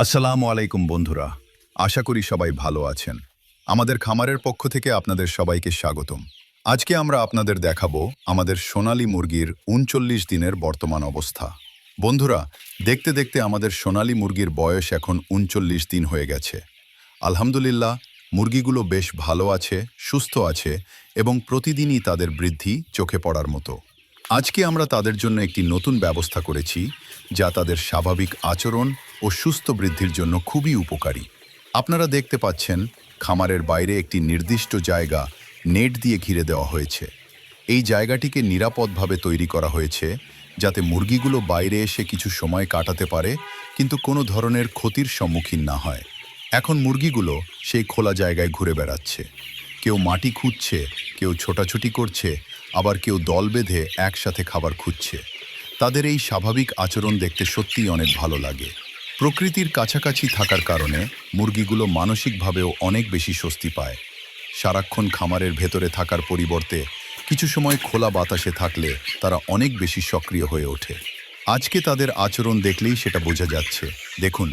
আসসালামু আলাইকুম বন্ধুরা, আশা করি সবাই ভালো আছেন। আমাদের খামারের পক্ষ থেকে আপনাদের সবাইকে স্বাগতম। আজকে আমরা আপনাদের দেখাবো আমাদের সোনালী মুরগির ৩৯ দিনের বর্তমান অবস্থা। বন্ধুরা, দেখতে দেখতে আমাদের সোনালী মুরগির বয়স এখন ৩৯ দিন হয়ে গেছে। আলহামদুলিল্লাহ, মুরগিগুলো বেশ ভালো আছে, সুস্থ আছে এবং প্রতিদিনই তাদের বৃদ্ধি চোখে পড়ার মতো। আজকে আমরা তাদের জন্য একটি নতুন ব্যবস্থা করেছি, যা তাদের স্বাভাবিক আচরণ ও সুস্থ বৃদ্ধির জন্য খুবই উপকারী। আপনারা দেখতে পাচ্ছেন, খামারের বাইরে একটি নির্দিষ্ট জায়গা নেট দিয়ে ঘিরে দেওয়া হয়েছে। এই জায়গাটিকে নিরাপদভাবে তৈরি করা হয়েছে, যাতে মুরগিগুলো বাইরে এসে কিছু সময় কাটাতে পারে, কিন্তু কোনো ধরনের ক্ষতির সম্মুখীন না হয়। এখন মুরগিগুলো সেই খোলা জায়গায় ঘুরে বেড়াচ্ছে। কেউ মাটি খুঁজছে, কেউ ছোটাছুটি করছে, আবার কেউ দল বেঁধে একসাথে খাবার খুঁজছে। তাদের এই স্বাভাবিক আচরণ দেখতে সত্যিই অনেক ভালো লাগে। প্রকৃতির কাছাকাছি থাকার কারণে মুরগিগুলো মানসিকভাবেও অনেক বেশি স্বস্তি পায়। সারাক্ষণ খামারের ভেতরে থাকার পরিবর্তে কিছু সময় খোলা বাতাসে থাকলে তারা অনেক বেশি সক্রিয় হয়ে ওঠে। আজকে তাদের আচরণ দেখলেই সেটা বোঝা যাচ্ছে। দেখুন,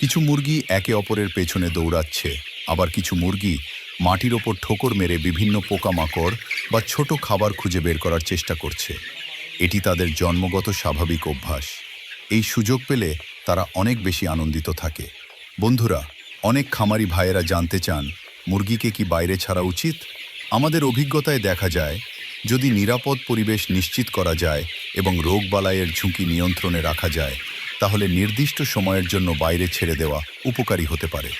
কিছু মুরগি একে অপরের পেছনে দৌড়াচ্ছে, আবার কিছু মুরগি মাটির ওপর ঠোকর মেরে বিভিন্ন পোকামাকড় বা ছোট খাবার খুঁজে বের করার চেষ্টা করছে। এটি তাদের জন্মগত স্বাভাবিক অভ্যাস। এই সুযোগ পেলে তারা অনেক বেশি আনন্দিত থাকে। বন্ধুরা, অনেক খামারি ভাইয়েরা জানতে চান, মুরগিকে কি বাইরে ছাড়া উচিত? আমাদের অভিজ্ঞতায় দেখা যায়, যদি নিরাপদ পরিবেশ নিশ্চিত করা যায় এবং রোগবালাইয়ের ঝুঁকি নিয়ন্ত্রণে রাখা যায়, তাহলে নির্দিষ্ট সময়ের জন্য বাইরে ছেড়ে দেওয়া উপকারী হতে পারে।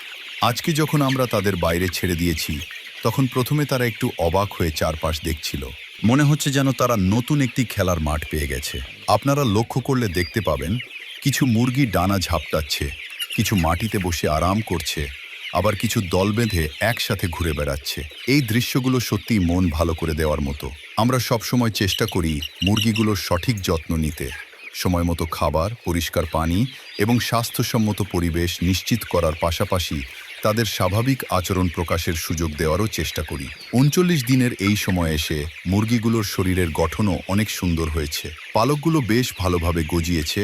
আজকে যখন আমরা তাদের বাইরে ছেড়ে দিয়েছি, তখন প্রথমে তারা একটু অবাক হয়ে চারপাশ দেখছিল। মনে হচ্ছে যেন তারা নতুন একটি খেলার মাঠ পেয়ে গেছে। আপনারা লক্ষ্য করলে দেখতে পাবেন, কিছু মুরগি ডানা ঝাপটাচ্ছে, কিছু মাটিতে বসে আরাম করছে, আবার কিছু দল বেঁধে একসাথে ঘুরে বেড়াচ্ছে। এই দৃশ্যগুলো সত্যিই মন ভালো করে দেওয়ার মতো। আমরা সবসময় চেষ্টা করি মুরগিগুলোর সঠিক যত্ন নিতে, সময় মতো খাবার, পরিষ্কার পানি এবং স্বাস্থ্যসম্মত পরিবেশ নিশ্চিত করার পাশাপাশি তাদের স্বাভাবিক আচরণ প্রকাশের সুযোগ দেওয়ারও চেষ্টা করি। ৩৯ দিনের এই সময় এসে মুরগিগুলোর শরীরের গঠনও অনেক সুন্দর হয়েছে। পালকগুলো বেশ ভালোভাবে গজিয়েছে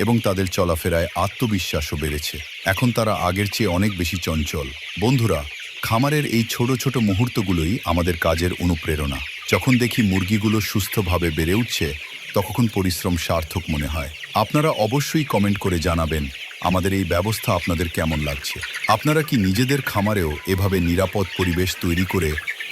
এবং তাদের চলাফেরায় আত্মবিশ্বাসও বেড়েছে। এখন তারা আগের চেয়ে অনেক বেশি চঞ্চল। বন্ধুরা, খামারের এই ছোট ছোট মুহূর্তগুলোই আমাদের কাজের অনুপ্রেরণা। যখন দেখি মুরগিগুলো সুস্থভাবে বেড়ে উঠছে, তখন পরিশ্রম সার্থক মনে হয়। আপনারা অবশ্যই কমেন্ট করে জানাবেন আমাদের এই ব্যবস্থা আপনাদের কেমন লাগছে। আপনারা কি নিজেদের খামারেও এভাবে নিরাপদ পরিবেশ তৈরি করে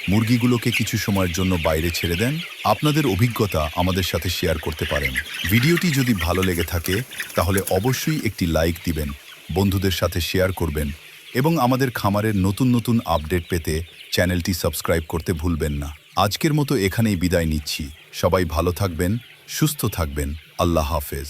মুরগিগুলোকে কিছু সময়ের জন্য বাইরে ছেড়ে দেন? আপনাদের অভিজ্ঞতা আমাদের সাথে শেয়ার করতে পারেন। ভিডিওটি যদি ভালো লেগে থাকে, তাহলে অবশ্যই একটি লাইক দিবেন, বন্ধুদের সাথে শেয়ার করবেন এবং আমাদের খামারের নতুন নতুন আপডেট পেতে চ্যানেলটি সাবস্ক্রাইব করতে ভুলবেন না। আজকের মতো এখানেই বিদায় নিচ্ছি। সবাই ভালো থাকবেন, সুস্থ থাকবেন। আল্লাহ হাফেজ।